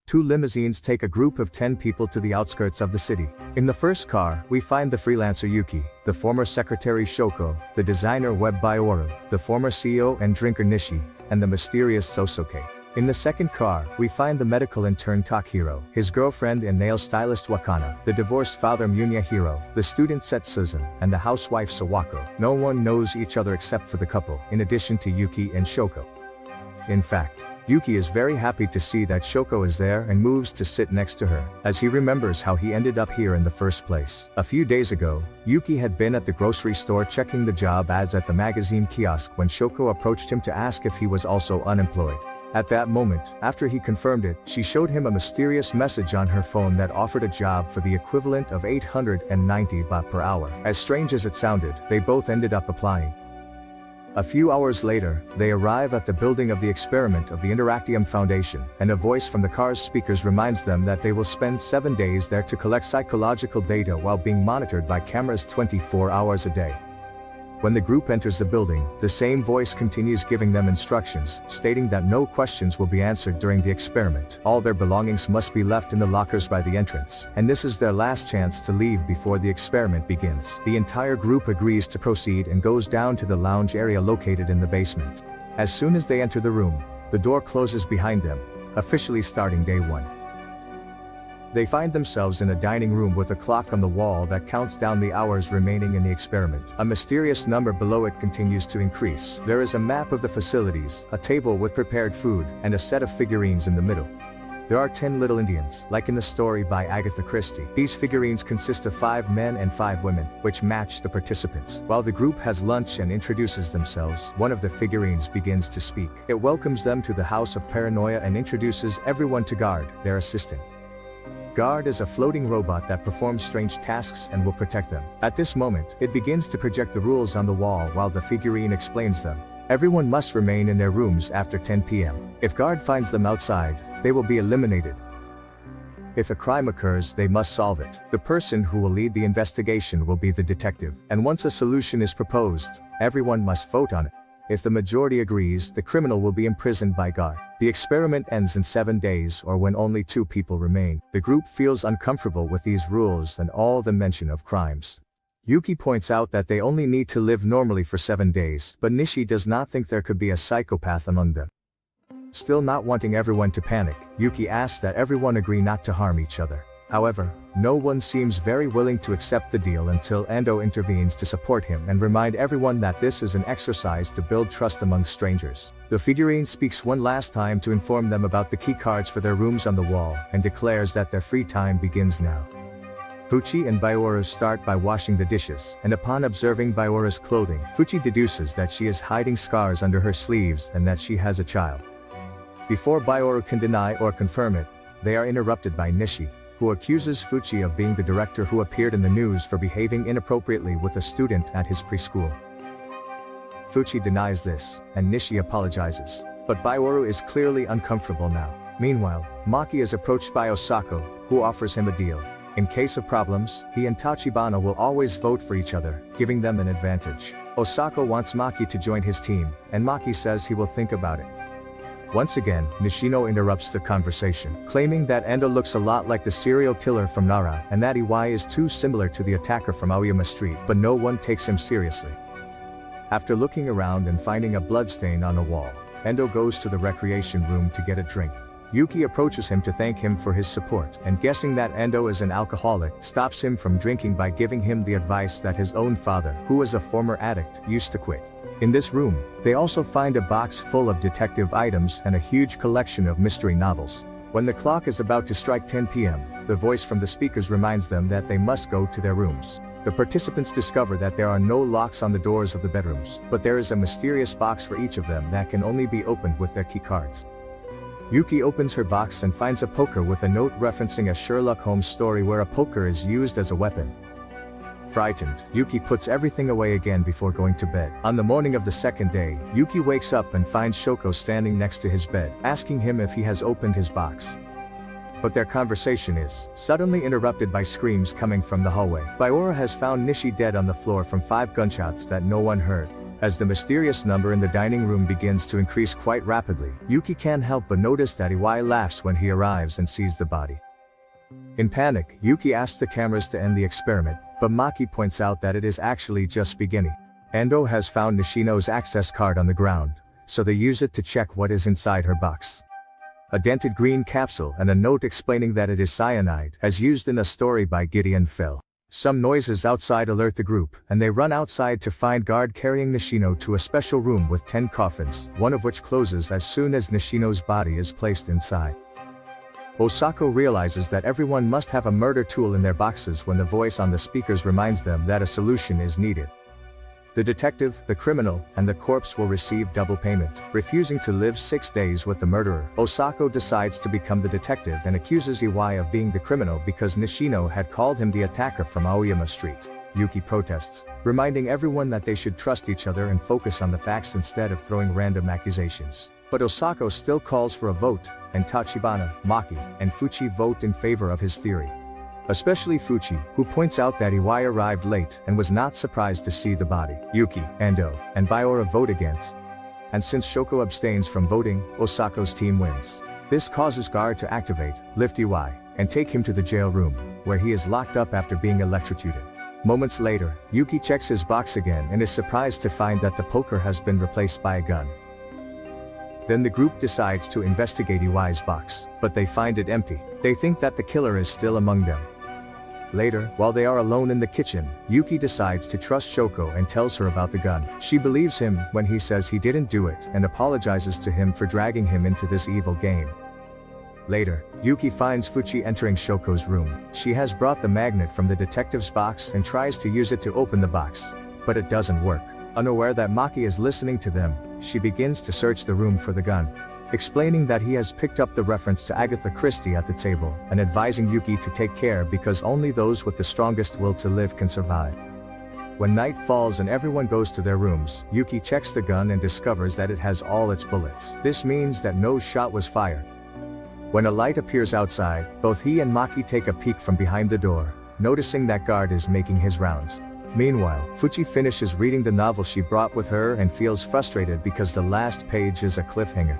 Two limousines take a group of 10 people to the outskirts of the city. In the first car, we find the freelancer Yuki, the former secretary Shoko, the designer Web Bioru, the former CEO and drinker Nishi, and the mysterious Sosuke. In the second car, we find the medical intern Takahiro, his girlfriend and nail stylist Wakana, the divorced father Munehiro, the student Setsuzan, and the housewife Sawako. No one knows each other except for the couple, in addition to Yuki and Shoko. In fact, Yuki is very happy to see that Shoko is there and moves to sit next to her, as he remembers how he ended up here in the first place. A few days ago, Yuki had been at the grocery store checking the job ads at the magazine kiosk when Shoko approached him to ask if he was also unemployed. At that moment, after he confirmed it, she showed him a mysterious message on her phone that offered a job for the equivalent of 890 baht per hour. As strange as it sounded, they both ended up applying. A few hours later, they arrive at the building of the experiment of the Interactium Foundation, and a voice from the car's speakers reminds them that they will spend 7 days there to collect psychological data while being monitored by cameras 24 hours a day. When the group enters the building, the same voice continues giving them instructions, stating that no questions will be answered during the experiment. All their belongings must be left in the lockers by the entrance, and this is their last chance to leave before the experiment begins. The entire group agrees to proceed and goes down to the lounge area located in the basement. As soon as they enter the room, the door closes behind them, officially starting day 1. They find themselves in a dining room with a clock on the wall that counts down the hours remaining in the experiment. A mysterious number below it continues to increase. There is a map of the facilities, a table with prepared food, and a set of figurines in the middle. There are 10 little Indians, like in the story by Agatha Christie. These figurines consist of 5 men and 5 women, which match the participants. While the group has lunch and introduces themselves, one of the figurines begins to speak. It welcomes them to the House of Paranoia and introduces everyone to Guard, their assistant. Guard is a floating robot that performs strange tasks and will protect them. At this moment, it begins to project the rules on the wall while the figurine explains them. Everyone must remain in their rooms after 10 p.m. If Guard finds them outside, they will be eliminated. If a crime occurs, they must solve it. The person who will lead the investigation will be the detective. And once a solution is proposed, everyone must vote on it. If the majority agrees, the criminal will be imprisoned by Guard. The experiment ends in 7 days or when only 2 people remain. The group feels uncomfortable with these rules and all the mention of crimes. Yuki points out that they only need to live normally for 7 days, but Nishi does not think there could be a psychopath among them. Still not wanting everyone to panic, Yuki asks that everyone agree not to harm each other. However, no one seems very willing to accept the deal until Endo intervenes to support him and remind everyone that this is an exercise to build trust among strangers. The figurine speaks one last time to inform them about the key cards for their rooms on the wall, and declares that their free time begins now. Fuchi and Bioru start by washing the dishes, and upon observing Bioru's clothing, Fuchi deduces that she is hiding scars under her sleeves and that she has a child. Before Bioru can deny or confirm it, they are interrupted by Nishi, who accuses Fuchi of being the director who appeared in the news for behaving inappropriately with a student at his preschool. Fuchi denies this, and Nishi apologizes. But Bioru is clearly uncomfortable now. Meanwhile, Maki is approached by Osako, who offers him a deal. In case of problems, he and Tachibana will always vote for each other, giving them an advantage. Osako wants Maki to join his team, and Maki says he will think about it. Once again, Nishino interrupts the conversation, claiming that Endo looks a lot like the serial killer from Nara, and that Iwai is too similar to the attacker from Aoyama Street, but no one takes him seriously. After looking around and finding a bloodstain on a wall, Endo goes to the recreation room to get a drink. Yuki approaches him to thank him for his support, and guessing that Endo is an alcoholic, stops him from drinking by giving him the advice that his own father, who was a former addict, used to quit. In this room, they also find a box full of detective items and a huge collection of mystery novels. When the clock is about to strike 10 p.m., the voice from the speakers reminds them that they must go to their rooms. The participants discover that there are no locks on the doors of the bedrooms, but there is a mysterious box for each of them that can only be opened with their key cards. Yuki opens her box and finds a poker with a note referencing a Sherlock Holmes story where a poker is used as a weapon. Frightened, Yuki puts everything away again before going to bed. On the morning of the second day, Yuki wakes up and finds Shoko standing next to his bed, asking him if he has opened his box. But their conversation is suddenly interrupted by screams coming from the hallway. Bioru has found Nishi dead on the floor from 5 gunshots that no one heard. As the mysterious number in the dining room begins to increase quite rapidly, Yuki can't help but notice that Iwai laughs when he arrives and sees the body. In panic, Yuki asks the cameras to end the experiment, but Maki points out that it is actually just beginning. Ando has found Nishino's access card on the ground, so they use it to check what is inside her box. A dented green capsule and a note explaining that it is cyanide, as used in a story by Gideon Fell. Some noises outside alert the group, and they run outside to find guard carrying Nishino to a special room with 10 coffins, one of which closes as soon as Nishino's body is placed inside. Osako realizes that everyone must have a murder tool in their boxes when the voice on the speakers reminds them that a solution is needed. The detective, the criminal, and the corpse will receive double payment. Refusing to live 6 days with the murderer, Osako decides to become the detective and accuses Iwai of being the criminal because Nishino had called him the attacker from Aoyama Street. Yuki protests, reminding everyone that they should trust each other and focus on the facts instead of throwing random accusations. But Osako still calls for a vote, and Tachibana, Maki, and Fuchi vote in favor of his theory. Especially Fuchi, who points out that Iwai arrived late and was not surprised to see the body. Yuki, Ando, and Baiora vote against. And since Shoko abstains from voting, Osako's team wins. This causes guard to activate, lift Iwai, and take him to the jail room, where he is locked up after being electrocuted. Moments later, Yuki checks his box again and is surprised to find that the poker has been replaced by a gun. Then the group decides to investigate Iwai's box, but they find it empty. They think that the killer is still among them. Later, while they are alone in the kitchen, Yuki decides to trust Shoko and tells her about the gun. She believes him when he says he didn't do it and apologizes to him for dragging him into this evil game. Later, Yuki finds Fuchi entering Shoko's room. She has brought the magnet from the detective's box and tries to use it to open the box, but it doesn't work. Unaware that Maki is listening to them, she begins to search the room for the gun, explaining that he has picked up the reference to Agatha Christie at the table, and advising Yuki to take care because only those with the strongest will to live can survive. When night falls and everyone goes to their rooms, Yuki checks the gun and discovers that it has all its bullets. This means that no shot was fired. When a light appears outside, both he and Maki take a peek from behind the door, noticing that guard is making his rounds. Meanwhile, Fuchi finishes reading the novel she brought with her and feels frustrated because the last page is a cliffhanger.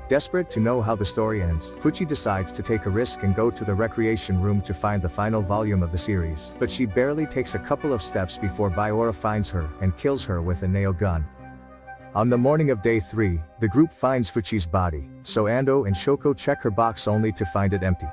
Desperate to know how the story ends, Fuchi decides to take a risk and go to the recreation room to find the final volume of the series, but she barely takes a couple of steps before Baiora finds her and kills her with a nail gun. On the morning of day 3, the group finds Fuchi's body, so Ando and Shoko check her box only to find it empty.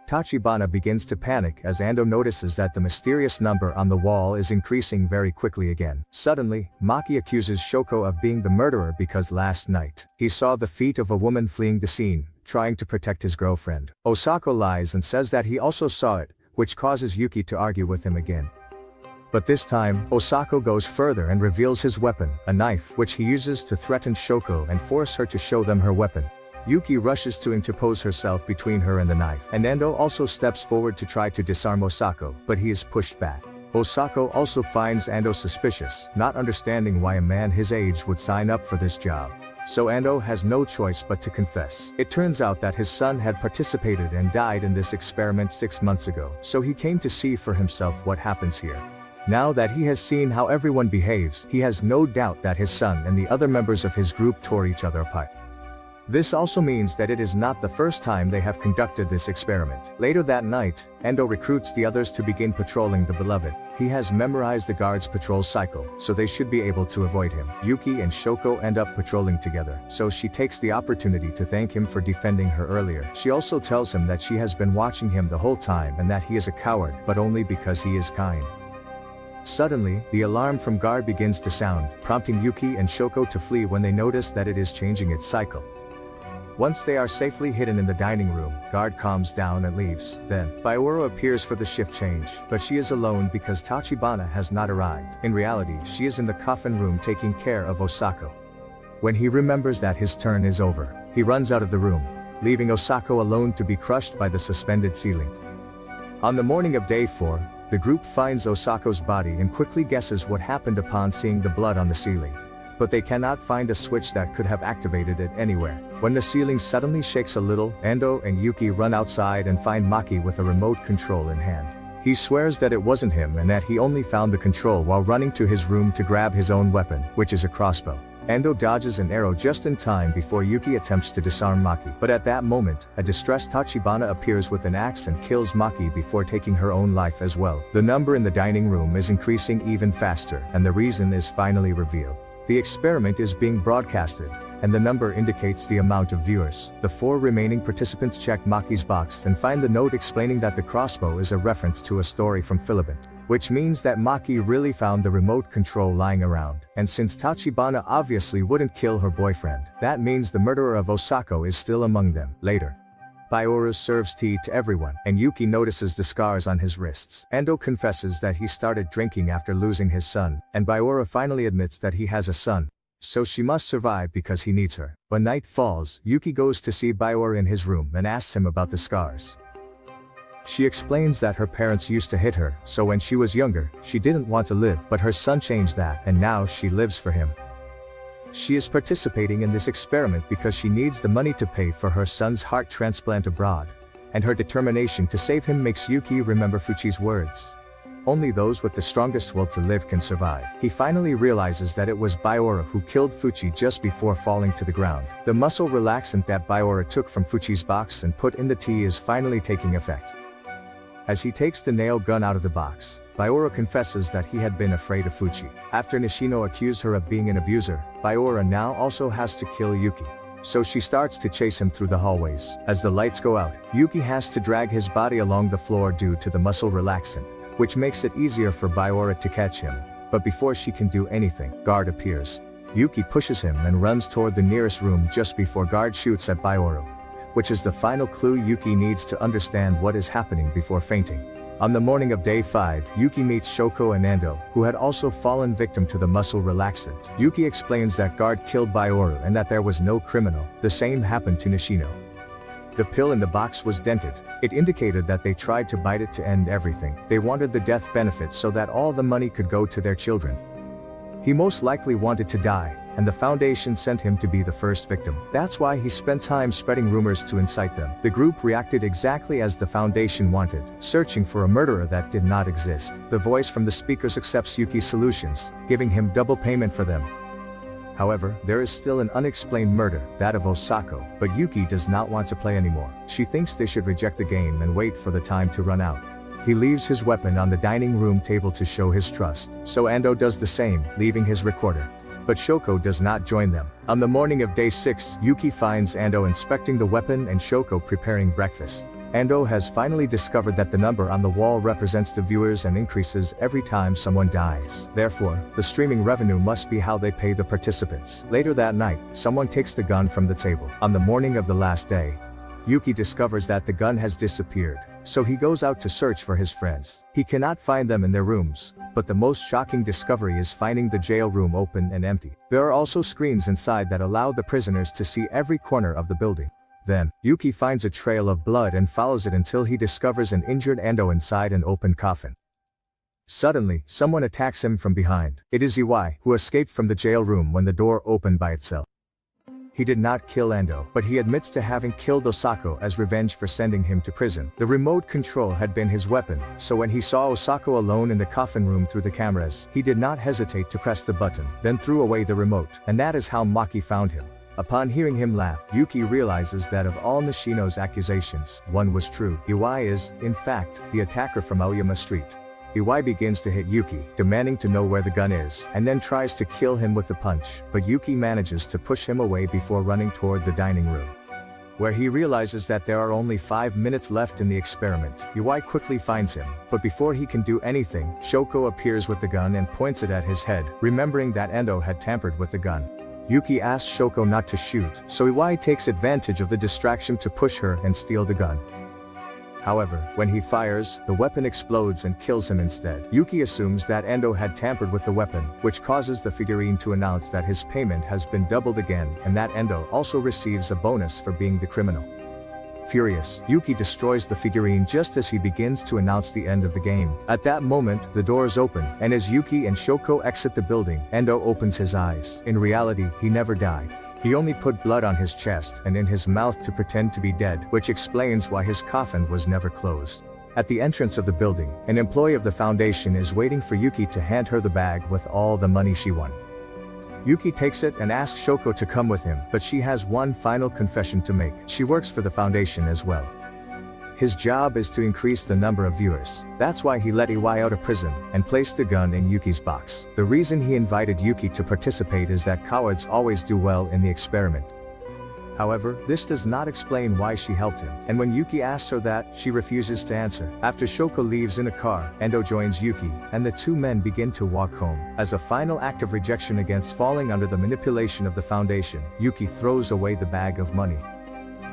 Tachibana begins to panic as Ando notices that the mysterious number on the wall is increasing very quickly again. Suddenly, Maki accuses Shoko of being the murderer because last night, he saw the feet of a woman fleeing the scene, trying to protect his girlfriend. Osako lies and says that he also saw it, which causes Yuki to argue with him again. But this time, Osako goes further and reveals his weapon, a knife, which he uses to threaten Shoko and force her to show them her weapon. Yuki rushes to interpose herself between her and the knife, and Ando also steps forward to try to disarm Osako, but he is pushed back. Osako also finds Ando suspicious, not understanding why a man his age would sign up for this job. So Ando has no choice but to confess. It turns out that his son had participated and died in this experiment 6 months ago, so he came to see for himself what happens here. Now that he has seen how everyone behaves, he has no doubt that his son and the other members of his group tore each other apart. This also means that it is not the first time they have conducted this experiment. Later that night, Endo recruits the others to begin patrolling the Beloved. He has memorized the guard's patrol cycle, so they should be able to avoid him. Yuki and Shoko end up patrolling together, so she takes the opportunity to thank him for defending her earlier. She also tells him that she has been watching him the whole time and that he is a coward, but only because he is kind. Suddenly, the alarm from guard begins to sound, prompting Yuki and Shoko to flee when they notice that it is changing its cycle. Once they are safely hidden in the dining room, guard calms down and leaves. Then, Baioro appears for the shift change, but she is alone because Tachibana has not arrived. In reality, she is in the coffin room taking care of Osako. When he remembers that his turn is over, he runs out of the room, leaving Osako alone to be crushed by the suspended ceiling. On the morning of day 4, the group finds Osako's body and quickly guesses what happened upon seeing the blood on the ceiling. But they cannot find a switch that could have activated it anywhere. When the ceiling suddenly shakes a little, Endo and Yuki run outside and find Maki with a remote control in hand. He swears that it wasn't him and that he only found the control while running to his room to grab his own weapon, which is a crossbow. Endo dodges an arrow just in time before Yuki attempts to disarm Maki. But at that moment, a distressed Tachibana appears with an axe and kills Maki before taking her own life as well. The number in the dining room is increasing even faster, and the reason is finally revealed. The experiment is being broadcasted, and the number indicates the amount of viewers. The 4 remaining participants check Maki's box and find the note explaining that the crossbow is a reference to a story from Philibert, which means that Maki really found the remote control lying around. And since Tachibana obviously wouldn't kill her boyfriend, that means the murderer of Osako is still among them. Later, Baiora serves tea to everyone, and Yuki notices the scars on his wrists. Endo confesses that he started drinking after losing his son, and Baiora finally admits that he has a son, so she must survive because he needs her. When night falls, Yuki goes to see Baiora in his room and asks him about the scars. She explains that her parents used to hit her, so when she was younger, she didn't want to live, but her son changed that, and now she lives for him. She is participating in this experiment because she needs the money to pay for her son's heart transplant abroad, and her determination to save him makes Yuki remember Fuchi's words. Only those with the strongest will to live can survive. He finally realizes that it was Baiora who killed Fuchi just before falling to the ground. The muscle relaxant that Baiora took from Fuchi's box and put in the tea is finally taking effect. As he takes the nail gun out of the box, Baiora confesses that he had been afraid of Fuchi. After Nishino accused her of being an abuser, Baiora now also has to kill Yuki. So she starts to chase him through the hallways. As the lights go out, Yuki has to drag his body along the floor due to the muscle relaxant, which makes it easier for Baiora to catch him. But before she can do anything, Guard appears. Yuki pushes him and runs toward the nearest room just before Guard shoots at Baiora, which is the final clue Yuki needs to understand what is happening before fainting. On the morning of day 5, Yuki meets Shoko and Ando, who had also fallen victim to the muscle relaxant. Yuki explains that Guard killed Baiora and that there was no criminal. The same happened to Nishino. The pill in the box was dented. It indicated that they tried to bite it to end everything. They wanted the death benefit so that all the money could go to their children. He most likely wanted to die, and the Foundation sent him to be the first victim. That's why he spent time spreading rumors to incite them. The group reacted exactly as the Foundation wanted, searching for a murderer that did not exist. The voice from the speakers accepts Yuki's solutions, giving him double payment for them. However, there is still an unexplained murder, that of Osako, but Yuki does not want to play anymore. She thinks they should reject the game and wait for the time to run out. He leaves his weapon on the dining room table to show his trust, so Ando does the same, leaving his recorder. But Shoko does not join them. On the morning of day 6, Yuki finds Ando inspecting the weapon and Shoko preparing breakfast. Ando has finally discovered that the number on the wall represents the viewers and increases every time someone dies. Therefore, the streaming revenue must be how they pay the participants. Later that night, someone takes the gun from the table. On the morning of the last day, Yuki discovers that the gun has disappeared, so he goes out to search for his friends. He cannot find them in their rooms, but the most shocking discovery is finding the jail room open and empty. There are also screens inside that allow the prisoners to see every corner of the building. Then, Yuki finds a trail of blood and follows it until he discovers an injured Ando inside an open coffin. Suddenly, someone attacks him from behind. It is Iwai, who escaped from the jail room when the door opened by itself. He did not kill Ando, but he admits to having killed Osako as revenge for sending him to prison. The remote control had been his weapon, so when he saw Osako alone in the coffin room through the cameras, he did not hesitate to press the button, then threw away the remote, and that is how Maki found him. Upon hearing him laugh, Yuki realizes that of all Nishino's accusations, one was true. Iwai is, in fact, the attacker from Aoyama Street. Iwai begins to hit Yuki, demanding to know where the gun is, and then tries to kill him with the punch, but Yuki manages to push him away before running toward the dining room, where he realizes that there are only 5 minutes left in the experiment. Iwai quickly finds him, but before he can do anything, Shoko appears with the gun and points it at his head, remembering that Ando had tampered with the gun. Yuki asks Shoko not to shoot, so Iwai takes advantage of the distraction to push her and steal the gun. However, when he fires, the weapon explodes and kills him instead. Yuki assumes that Ando had tampered with the weapon, which causes the figurine to announce that his payment has been doubled again, and that Ando also receives a bonus for being the criminal. Furious, Yuki destroys the figurine just as he begins to announce the end of the game. At that moment, the doors open, and as Yuki and Shoko exit the building, Ando opens his eyes. In reality, he never died. He only put blood on his chest and in his mouth to pretend to be dead, which explains why his coffin was never closed. At the entrance of the building, an employee of the foundation is waiting for Yuki to hand her the bag with all the money she won. Yuki takes it and asks Shoko to come with him, but she has one final confession to make. She works for the foundation as well. His job is to increase the number of viewers. That's why he let Iwai out of prison and placed the gun in Yuki's box. The reason he invited Yuki to participate is that cowards always do well in the experiment. However, this does not explain why she helped him, and when Yuki asks her that, she refuses to answer. After Shoko leaves in a car, Endo joins Yuki, and the two men begin to walk home. As a final act of rejection against falling under the manipulation of the foundation, Yuki throws away the bag of money.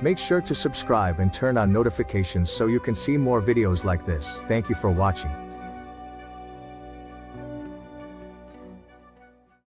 Make sure to subscribe and turn on notifications so you can see more videos like this. Thank you for watching.